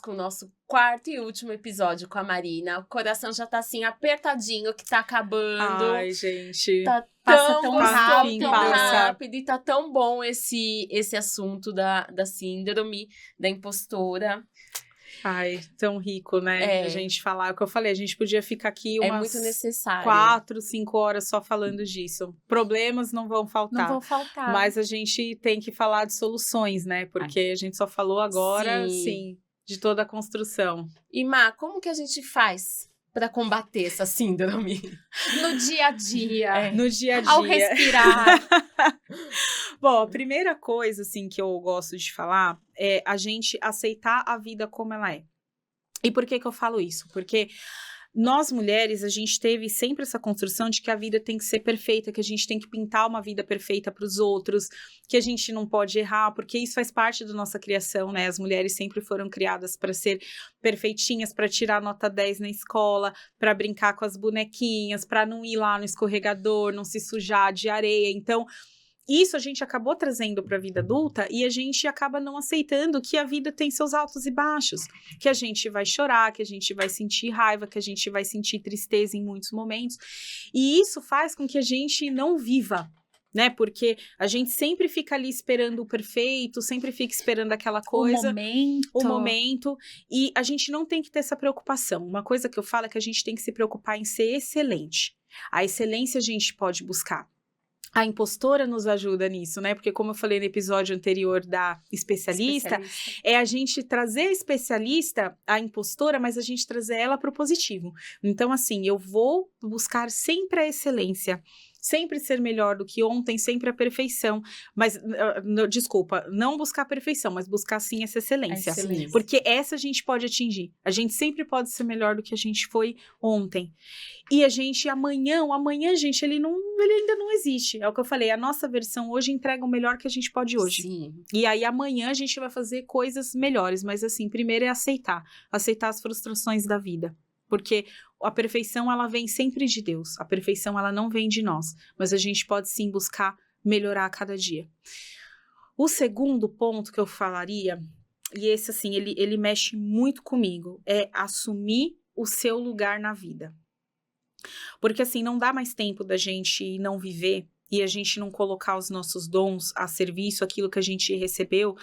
com o nosso quarto e último episódio com a Marina. O coração já tá assim, apertadinho, que tá acabando. Ai, gente. Tá Passa tão tão gostoso, rápido. tão Passa. rápido. E tá tão bom esse assunto da síndrome da impostora. Ai, tão rico, né? A gente falar. O que eu falei, a gente podia ficar aqui É umas muito necessário. 4, 5 horas só falando disso. Problemas não vão faltar. Não vão faltar. Mas a gente tem que falar de soluções, né? Porque a gente só falou agora, sim, de toda a construção. E Má, como que a gente faz para combater essa síndrome? No dia a dia. No dia a dia. Ao respirar. Bom, a primeira coisa, assim, que eu gosto de falar é a gente aceitar a vida como ela é. E por que que eu falo isso? Porque nós, mulheres, a gente teve sempre essa construção de que a vida tem que ser perfeita, que a gente tem que pintar uma vida perfeita para os outros, que a gente não pode errar, porque isso faz parte da nossa criação, né? As mulheres sempre foram criadas para ser perfeitinhas, para tirar nota 10 na escola, para brincar com as bonequinhas, para não ir lá no escorregador, não se sujar de areia. Então, isso a gente acabou trazendo para a vida adulta e a gente acaba não aceitando que a vida tem seus altos e baixos, que a gente vai chorar, que a gente vai sentir raiva, que a gente vai sentir tristeza em muitos momentos. E isso faz com que a gente não viva, né? Porque a gente sempre fica ali esperando o perfeito, sempre fica esperando aquela coisa. O momento. E a gente não tem que ter essa preocupação. Uma coisa que eu falo é que a gente tem que se preocupar em ser excelente. A excelência a gente pode buscar. A impostora nos ajuda nisso, né? Porque como eu falei no episódio anterior da especialista, é a gente trazer a especialista, a impostora, mas a gente trazer ela para o positivo. Então, assim, eu vou buscar sempre a excelência, sempre ser melhor do que ontem, sempre a perfeição. Mas, desculpa, não buscar a perfeição, mas buscar sim essa excelência. Porque essa a gente pode atingir. A gente sempre pode ser melhor do que a gente foi ontem. E a gente, amanhã, gente, ele ainda não existe. É o que eu falei, a nossa versão hoje entrega o melhor que a gente pode hoje. Sim. E aí amanhã a gente vai fazer coisas melhores. Mas assim, primeiro é aceitar as frustrações da vida. Porque a perfeição, ela vem sempre de Deus. A perfeição, ela não vem de nós. Mas a gente pode sim buscar melhorar a cada dia. O segundo ponto que eu falaria, e esse assim, ele mexe muito comigo, é assumir o seu lugar na vida. Porque assim, não dá mais tempo da gente não viver e a gente não colocar os nossos dons a serviço, aquilo que a gente recebeu.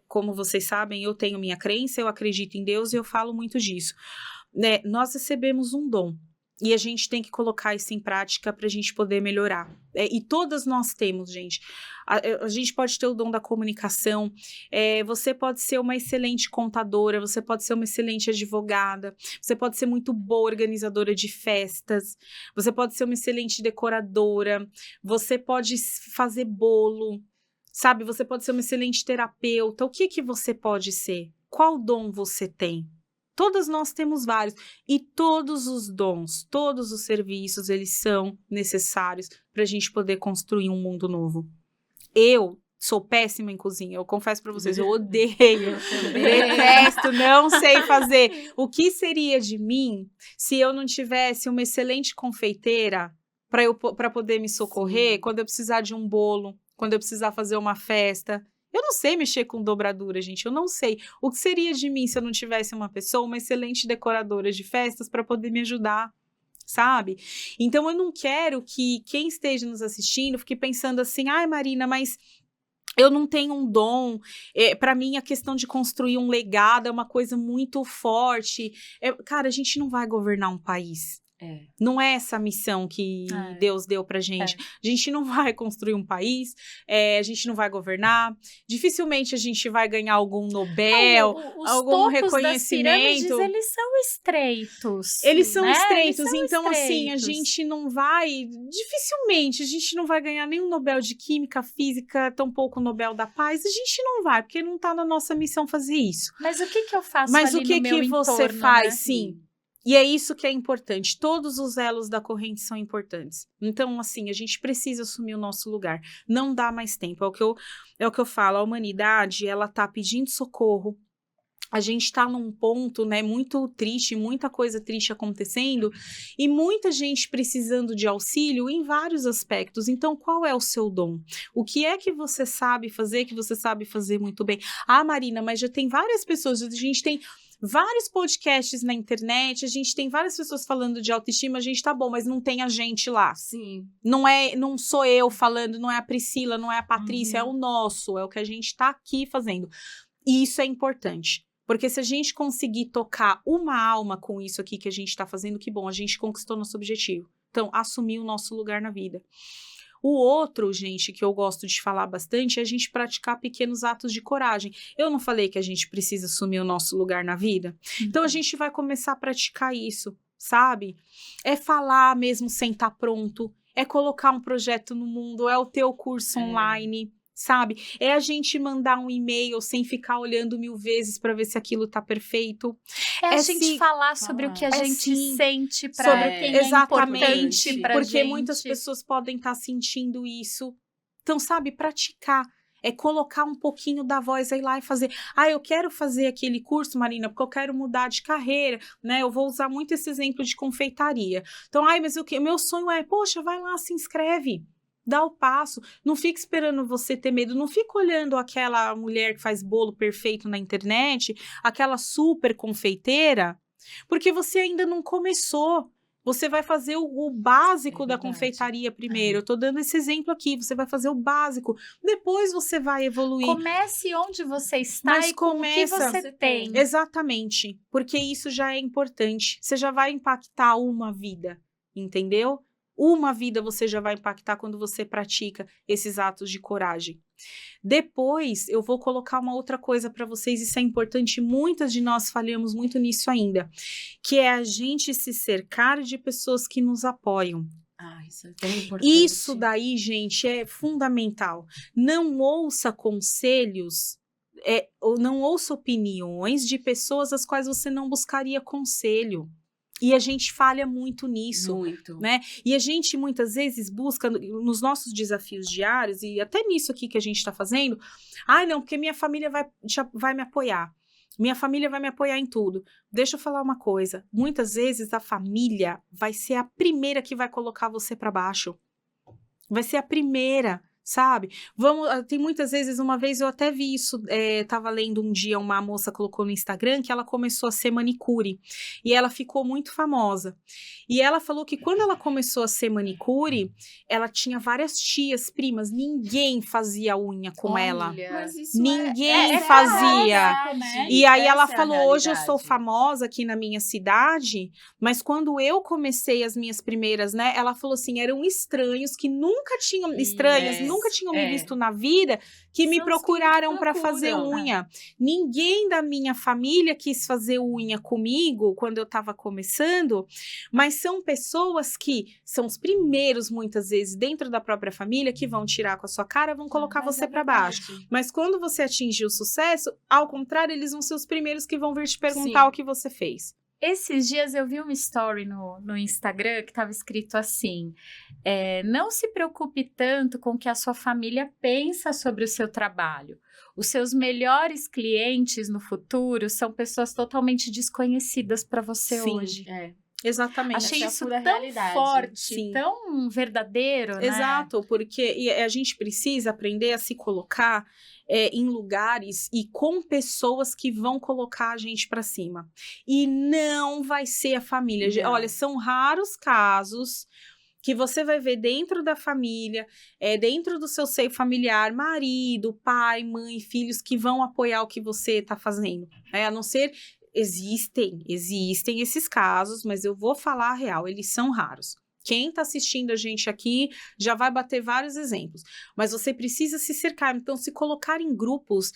Como vocês sabem, eu tenho minha crença, eu acredito em Deus e eu falo muito disso. Nós recebemos um dom e a gente tem que colocar isso em prática para a gente poder melhorar. E todas nós temos, gente. A gente pode ter o dom da comunicação, você pode ser uma excelente contadora, você pode ser uma excelente advogada, você pode ser muito boa organizadora de festas, você pode ser uma excelente decoradora, você pode fazer bolo, sabe? Você pode ser uma excelente terapeuta. O que você pode ser? Qual dom você tem? Todas nós temos vários, e todos os dons, todos os serviços, eles são necessários para a gente poder construir um mundo novo. Eu sou péssima em cozinha, eu confesso para vocês, eu odeio, detesto, não sei fazer. O que seria de mim se eu não tivesse uma excelente confeiteira para poder me socorrer? Sim. Quando eu precisar de um bolo, quando eu precisar fazer uma festa? Eu não sei mexer com dobradura, gente, eu não sei. O que seria de mim se eu não tivesse uma pessoa, uma excelente decoradora de festas para poder me ajudar, sabe? Então eu não quero que quem esteja nos assistindo fique pensando assim, ai Marina, mas eu não tenho um dom. Para mim a questão de construir um legado é uma coisa muito forte. Cara, a gente não vai governar um país. Não é essa a missão que Deus deu pra gente. A gente não vai construir um país, a gente não vai governar, dificilmente a gente vai ganhar algum Nobel, algum reconhecimento. Das pirâmides, eles são estreitos. Eles são né? estreitos, Eles são então estreitos. Assim, a gente não vai, dificilmente, a gente não vai ganhar nenhum Nobel de Química, Física, tampouco Nobel da Paz, a gente não vai, porque não tá na nossa missão fazer isso. Mas o que eu faço Mas ali o que no meu entorno, você faz, né? sim. E é isso que é importante, todos os elos da corrente são importantes. Então, assim, a gente precisa assumir o nosso lugar, não dá mais tempo, é o que eu falo, a humanidade, ela tá pedindo socorro, a gente tá num ponto, né, muito triste, muita coisa triste acontecendo, e muita gente precisando de auxílio em vários aspectos. Então, qual é o seu dom? O que é que você sabe fazer, que você sabe fazer muito bem? Ah, Marina, mas já tem várias pessoas, a gente tem vários podcasts na internet, a gente tem várias pessoas falando de autoestima, a gente tá bom, mas não tem a gente lá. Sim. Não sou eu falando, não é a Priscila, não é a Patrícia, é o nosso, é o que a gente tá aqui fazendo. E isso é importante. Porque se a gente conseguir tocar uma alma com isso aqui que a gente tá fazendo, que bom, a gente conquistou nosso objetivo. Então, assumir o nosso lugar na vida. O outro, gente, que eu gosto de falar bastante, é a gente praticar pequenos atos de coragem. Eu não falei que a gente precisa assumir o nosso lugar na vida? Então, a gente vai começar a praticar isso, sabe? É falar mesmo sem estar pronto, é colocar um projeto no mundo, é o teu curso online, sabe? É a gente mandar um e-mail sem ficar olhando 1000 vezes para ver se aquilo tá perfeito. É a gente falar sobre o que a gente sente para quem é importante pra porque gente. muitas pessoas podem estar sentindo isso. Então, sabe, praticar. É colocar um pouquinho da voz aí lá e fazer. Eu quero fazer aquele curso, Marina, porque eu quero mudar de carreira, né? Eu vou usar muito esse exemplo de confeitaria. Então, mas o meu sonho é, poxa, vai lá, se inscreve. Dá o passo, não fica esperando você ter medo, não fica olhando aquela mulher que faz bolo perfeito na internet, aquela super confeiteira, porque você ainda não começou. Você vai fazer o básico da confeitaria primeiro. Eu tô dando esse exemplo aqui, você vai fazer o básico, depois você vai evoluir. Comece onde você está e com o que você tem. Exatamente, porque isso já é importante. Você já vai impactar uma vida, entendeu? Uma vida você já vai impactar quando você pratica esses atos de coragem. Depois, eu vou colocar uma outra coisa para vocês, isso é importante, muitas de nós falhamos muito nisso ainda, que é a gente se cercar de pessoas que nos apoiam. Isso é tão importante. Isso daí, gente, é fundamental. Não ouça conselhos, ou não ouça opiniões de pessoas às quais você não buscaria conselho. E a gente falha muito nisso, né? E a gente muitas vezes busca nos nossos desafios diários, e até nisso aqui que a gente tá fazendo, não, porque minha família vai me apoiar. Minha família vai me apoiar em tudo. Deixa eu falar uma coisa, muitas vezes a família vai ser a primeira que vai colocar você para baixo. Vai ser a primeira, sabe? Tem muitas vezes, uma vez eu até vi isso, tava lendo um dia, uma moça colocou no Instagram que ela começou a ser manicure, e ela ficou muito famosa, e ela falou que quando ela começou a ser manicure, ela tinha várias tias, primas, ninguém fazia unha com ela, ninguém fazia, e aí ela falou, hoje eu sou famosa aqui na minha cidade, mas quando eu comecei as minhas primeiras, né, ela falou assim, eram estranhos que nunca tinham, nunca tinham me visto na vida, que me procuraram para fazer unha. Ninguém da minha família quis fazer unha comigo quando eu estava começando, mas são pessoas que são os primeiros, muitas vezes, dentro da própria família, que vão tirar com a sua cara, vão colocar você para baixo. Mas quando você atingir o sucesso, ao contrário, eles vão ser os primeiros que vão vir te perguntar o que você fez. Esses dias eu vi uma story no Instagram que estava escrito assim, não se preocupe tanto com o que a sua família pensa sobre o seu trabalho. Os seus melhores clientes no futuro são pessoas totalmente desconhecidas para você hoje. Exatamente. Achei isso tão forte, tão verdadeiro, né? Exato, porque a gente precisa aprender a se colocar em lugares e com pessoas que vão colocar a gente para cima. E não vai ser a família. Não. Olha, são raros casos que você vai ver dentro da família, dentro do seu seio familiar, marido, pai, mãe, filhos que vão apoiar o que você está fazendo. A não ser... Existem esses casos, mas eu vou falar a real, eles são raros. Quem está assistindo a gente aqui já vai bater vários exemplos, mas você precisa se cercar, então se colocar em grupos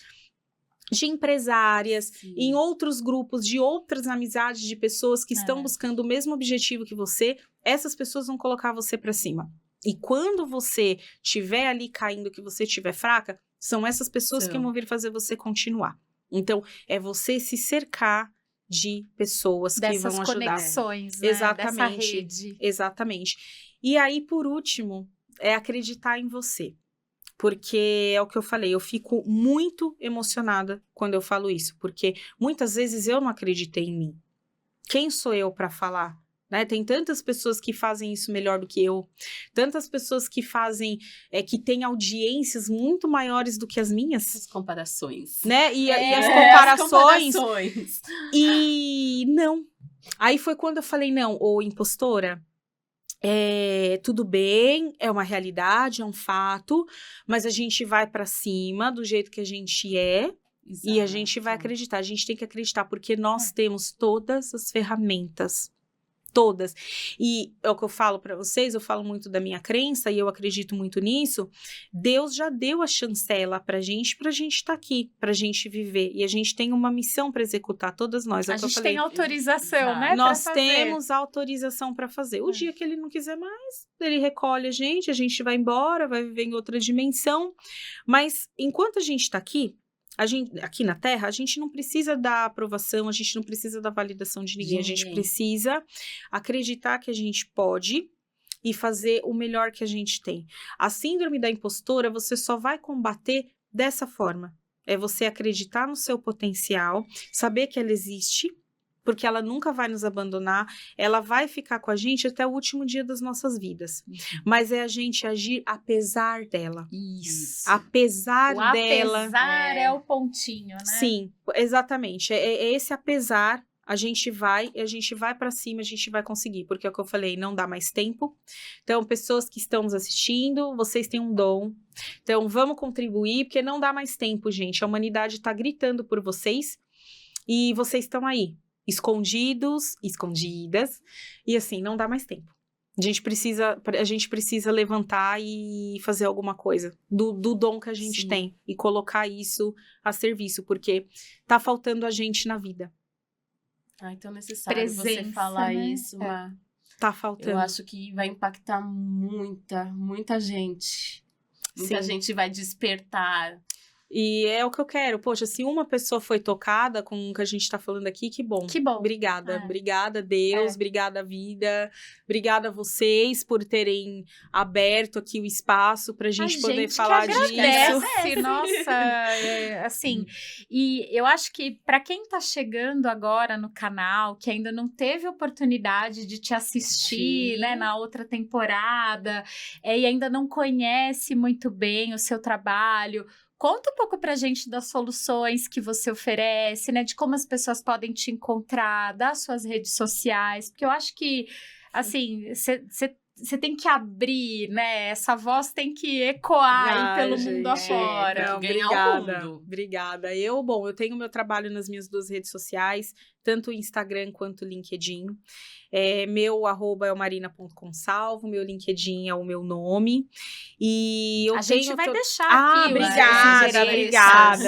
de empresárias, em outros grupos de outras amizades de pessoas que estão buscando o mesmo objetivo que você, essas pessoas vão colocar você para cima. E quando você estiver ali caindo, que você estiver fraca, são essas pessoas que vão vir fazer você continuar. Então, é você se cercar de pessoas que vão ajudar. Dessas conexões, né? Exatamente, dessa rede. Exatamente. E aí, por último, é acreditar em você. Porque é o que eu falei, eu fico muito emocionada quando eu falo isso. Porque muitas vezes eu não acreditei em mim. Quem sou eu para falar? né? Tem tantas pessoas que fazem isso melhor do que eu, tantas pessoas que fazem, que têm audiências muito maiores do que as minhas. As comparações. Né? E as As comparações. comparações. E não. Aí foi quando eu falei, não, ô impostora, tudo bem, é uma realidade, é um fato, mas a gente vai pra cima do jeito que a gente é. E a gente vai acreditar, a gente tem que acreditar, porque nós temos todas as ferramentas, todas. E é o que eu falo para vocês, eu falo muito da minha crença, e eu acredito muito nisso, Deus já deu a chancela pra gente estar aqui, pra gente viver, e a gente tem uma missão para executar, todas nós. A gente tem autorização, né? Nós temos autorização para fazer. O dia que ele não quiser mais, ele recolhe a gente vai embora, vai viver em outra dimensão, mas enquanto a gente tá aqui, aqui na Terra, a gente não precisa da aprovação, a gente não precisa da validação de ninguém. A gente precisa acreditar que a gente pode e fazer o melhor que a gente tem. A síndrome da impostora, você só vai combater dessa forma. É você acreditar no seu potencial, saber que ela existe, porque ela nunca vai nos abandonar, ela vai ficar com a gente até o último dia das nossas vidas. Mas é a gente agir apesar dela. Isso. Apesar dela. Apesar é o pontinho, né? Sim, exatamente. É esse apesar, a gente vai pra cima, a gente vai conseguir. Porque é o que eu falei, não dá mais tempo. Então, pessoas que estão nos assistindo, vocês têm um dom. Então, vamos contribuir, porque não dá mais tempo, gente. A humanidade tá gritando por vocês. E vocês estão aí. Escondidas, e assim, não dá mais tempo. A gente precisa levantar e fazer alguma coisa do dom que a gente tem e colocar isso a serviço, porque tá faltando a gente na vida. Ai, tão necessário você falar isso, Má. Tá faltando. Eu acho que vai impactar muita gente. Muita gente vai despertar. E é o que eu quero. Poxa, se uma pessoa foi tocada com o que a gente tá falando aqui, que bom. Que bom. Obrigada. Obrigada, Deus. Obrigada, vida. Obrigada a vocês por terem aberto aqui o espaço pra gente poder falar disso. Nossa, assim. E eu acho que pra quem tá chegando agora no canal, que ainda não teve oportunidade de te assistir, né, na outra temporada, e ainda não conhece muito bem o seu trabalho, conta um pouco pra gente das soluções que você oferece, né? De como as pessoas podem te encontrar, das suas redes sociais. Porque eu acho que, assim, você tem que abrir, né? Essa voz tem que ecoar aí pelo mundo afora. Obrigada. Eu tenho meu trabalho nas minhas 2 redes sociais, tanto o Instagram quanto o LinkedIn. Meu @é o marina.consalvo, meu LinkedIn é o meu nome. E eu gente vai deixar aqui.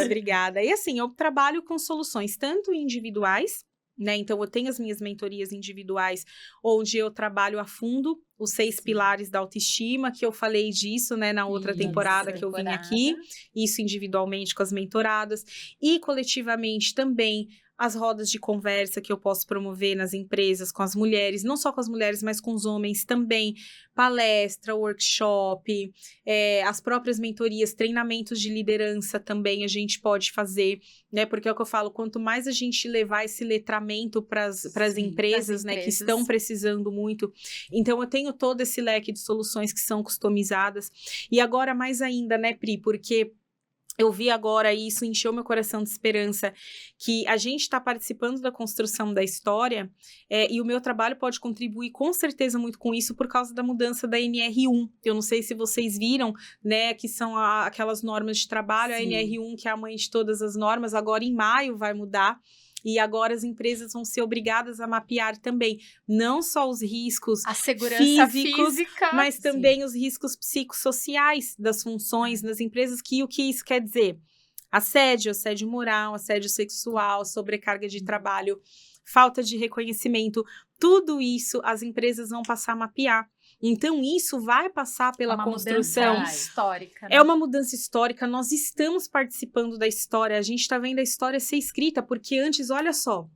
Obrigada. E assim, eu trabalho com soluções tanto individuais, né? Então, eu tenho as minhas mentorias individuais, onde eu trabalho a fundo os 6 pilares da autoestima, que eu falei disso, né, na outra temporada que eu vim aqui, isso individualmente com as mentoradas, e coletivamente também as rodas de conversa que eu posso promover nas empresas com as mulheres, não só com as mulheres, mas com os homens também, palestra, workshop, as próprias mentorias, treinamentos de liderança também a gente pode fazer, né, porque é o que eu falo, quanto mais a gente levar esse letramento para as empresas, né, que estão precisando muito, então eu tenho todo esse leque de soluções que são customizadas, e agora mais ainda, né, Pri, porque eu vi agora, e isso encheu meu coração de esperança, que a gente está participando da construção da história, e o meu trabalho pode contribuir com certeza muito com isso por causa da mudança da NR1. Eu não sei se vocês viram, né, que são aquelas normas de trabalho, a NR1, que é a mãe de todas as normas, agora em maio vai mudar. E agora as empresas vão ser obrigadas a mapear também, não só os riscos a segurança físicos, física, mas também os riscos psicossociais das funções nas empresas, que o que isso quer dizer? Assédio moral, assédio sexual, sobrecarga de trabalho, falta de reconhecimento, tudo isso as empresas vão passar a mapear. Então, isso vai passar pela construção. Mudança histórica, né? É uma mudança histórica, nós estamos participando da história, a gente está vendo a história ser escrita, porque antes, olha só,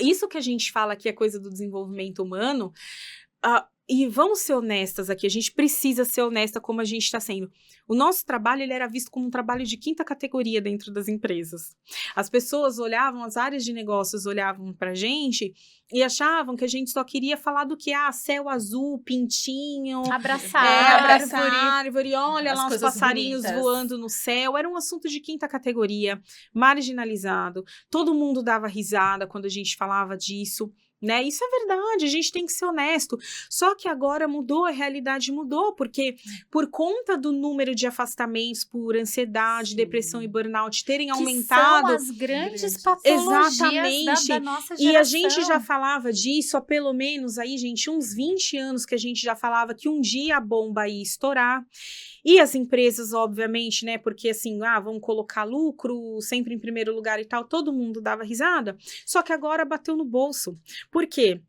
isso que a gente fala que é coisa do desenvolvimento humano, E vamos ser honestas aqui, a gente precisa ser honesta como a gente está sendo. O nosso trabalho, ele era visto como um trabalho de 5ª categoria dentro das empresas. As pessoas olhavam, as áreas de negócios olhavam pra gente e achavam que a gente só queria falar do que, céu azul, pintinho, abraçar árvore, olha lá os passarinhos voando no céu. Era um assunto de 5ª categoria, marginalizado. Todo mundo dava risada quando a gente falava disso. Né? Isso é verdade, a gente tem que ser honesto. Só que agora mudou, a realidade mudou, porque por conta do número de afastamentos por ansiedade, depressão e burnout terem aumentado. São as grandes patologias da nossa geração. E a gente já falava disso há pelo menos aí, gente, uns 20 anos que a gente já falava que um dia a bomba ia estourar. E as empresas, obviamente, né, porque assim, vamos colocar lucro sempre em primeiro lugar e tal, todo mundo dava risada, só que agora bateu no bolso. Por quê?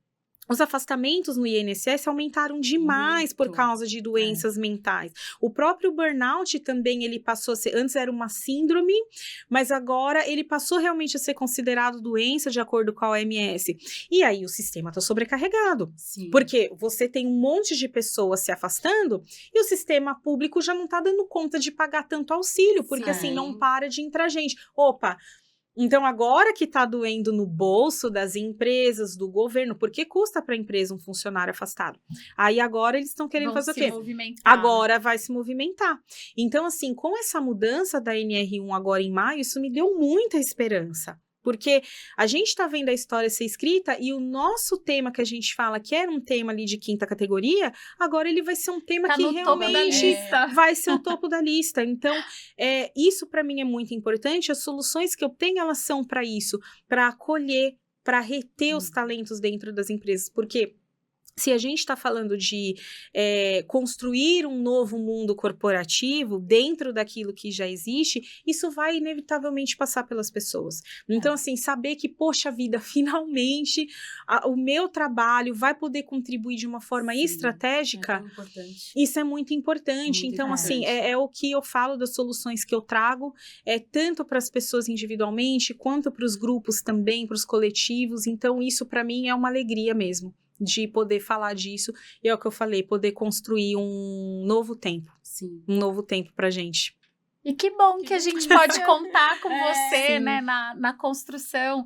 Os afastamentos no INSS aumentaram demais por causa de doenças mentais. O próprio burnout também, ele passou a ser, antes era uma síndrome, mas agora ele passou realmente a ser considerado doença de acordo com a OMS. E aí o sistema está sobrecarregado. Sim. Porque você tem um monte de pessoas se afastando e o sistema público já não está dando conta de pagar tanto auxílio, porque assim, não para de entrar gente. Opa! Então, agora que está doendo no bolso das empresas, do governo, porque custa para a empresa um funcionário afastado. Aí agora eles estão querendo fazer o quê? Agora vai se movimentar. Então, assim, com essa mudança da NR1 agora em maio, isso me deu muita esperança. Porque a gente está vendo a história ser escrita e o nosso tema que a gente fala que era um tema ali de 5ª categoria, agora ele vai ser um tema que realmente vai ser o topo da lista. Então, isso para mim é muito importante. As soluções que eu tenho, elas são para isso, para acolher, para reter os talentos dentro das empresas. Porque se a gente está falando de construir um novo mundo corporativo dentro daquilo que já existe, isso vai inevitavelmente passar pelas pessoas. Então, assim, saber que, poxa vida, finalmente o meu trabalho vai poder contribuir de uma forma estratégica, isso é muito importante. Muito então, assim, é o que eu falo das soluções que eu trago, tanto para as pessoas individualmente, quanto para os grupos também, para os coletivos. Então, isso para mim é uma alegria mesmo, de poder falar disso, e é o que eu falei, poder construir um novo tempo. Sim. Um novo tempo pra gente. E que bom que a gente pode contar com você, né, na construção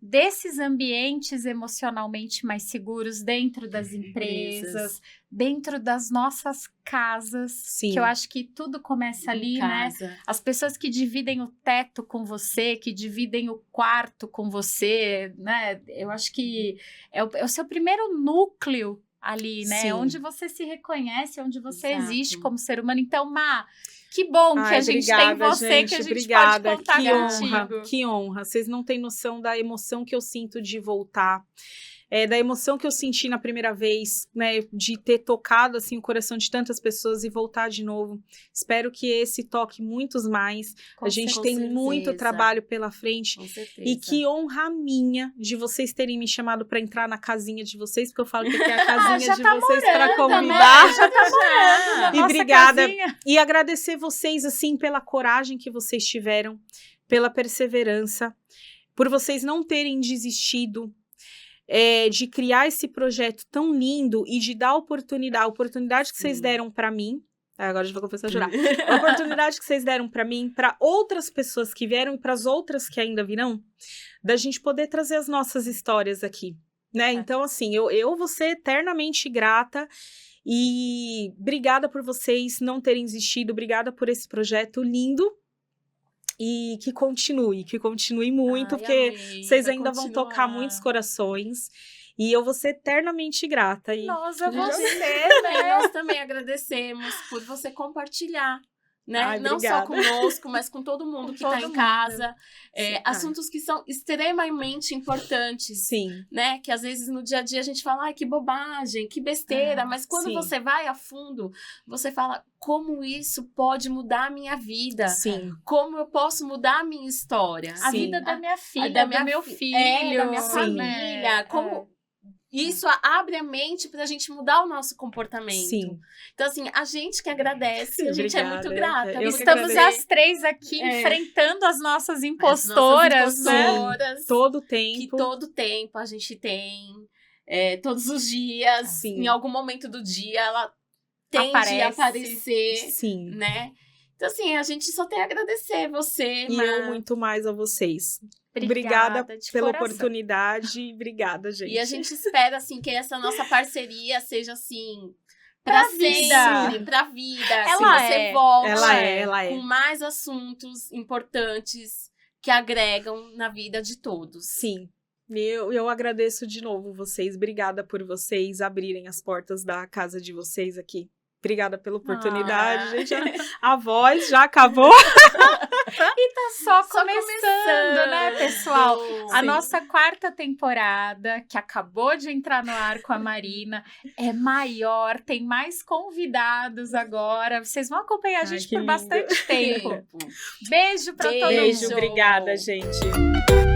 desses ambientes emocionalmente mais seguros dentro das empresas, dentro das nossas casas, Sim. que eu acho que tudo começa ali, né? As pessoas que dividem o teto com você, que dividem o quarto com você, né? Eu acho que é o seu primeiro núcleo ali, né? Sim. Onde você se reconhece, onde você existe como ser humano. Então, Má, que bom que a gente tem você, gente, que a gente pode contar contigo. Que honra. Vocês não têm noção da emoção que eu sinto de voltar. Da emoção que eu senti na primeira vez, né, de ter tocado, assim, o coração de tantas pessoas e voltar de novo. Espero que esse toque muitos mais. A gente tem muito trabalho pela frente. Com certeza. E que honra minha de vocês terem me chamado para entrar na casinha de vocês, porque eu falo que aqui é a casinha de vocês para convidar. Né? Já tá morando. E obrigada. Casinha. E agradecer vocês, assim, pela coragem que vocês tiveram, pela perseverança, por vocês não terem desistido, de criar esse projeto tão lindo e de dar a oportunidade que vocês deram para mim, agora já vou começar a chorar, a oportunidade que vocês deram para mim, para outras pessoas que vieram e para as outras que ainda virão, da gente poder trazer as nossas histórias aqui, né? Então, assim, eu vou ser eternamente grata e obrigada por vocês não terem desistido, obrigada por esse projeto lindo. E que continue muito, porque vocês ainda vão tocar muitos corações. E eu vou ser eternamente grata. E... Nossa, você, né? Nós também agradecemos por você compartilhar, né? Ai, não só conosco, mas com todo mundo que está em casa. Assuntos que são extremamente importantes. Sim. Né? Que às vezes no dia a dia a gente fala, que bobagem, que besteira. Mas quando você vai a fundo, você fala, como isso pode mudar a minha vida? Sim. Como eu posso mudar a minha história? A vida da minha filha, do meu filho. Da minha família. Como... Isso abre a mente pra gente mudar o nosso comportamento. Sim. Então, assim, a gente que agradece, a gente é muito grata. Estamos as três aqui enfrentando as nossas impostoras, né? Todo tempo. Que todo tempo a gente tem todos os dias. Sim. Em algum momento do dia, ela tende Aparece. a aparecer, Sim. né? Então, assim, a gente só tem a agradecer você, E eu muito mais a vocês. Obrigada de pela coração. oportunidade. Obrigada, gente. E a gente espera, assim, que essa nossa parceria seja, assim, pra vida. sempre, pra vida. Ela que você é. volte Ela é. com mais assuntos importantes que agregam na vida de todos. Sim. Eu agradeço de novo vocês. Obrigada por vocês abrirem as portas da casa de vocês aqui. Obrigada pela oportunidade, gente. A voz já acabou. E tá só começando, né, pessoal? A Sim. nossa 4ª temporada, que acabou de entrar no ar com a Marina, é maior, tem mais convidados agora. Vocês vão acompanhar a Ai, gente que por lindo. bastante tempo. Beijo pra todo mundo. Beijo, obrigada, gente.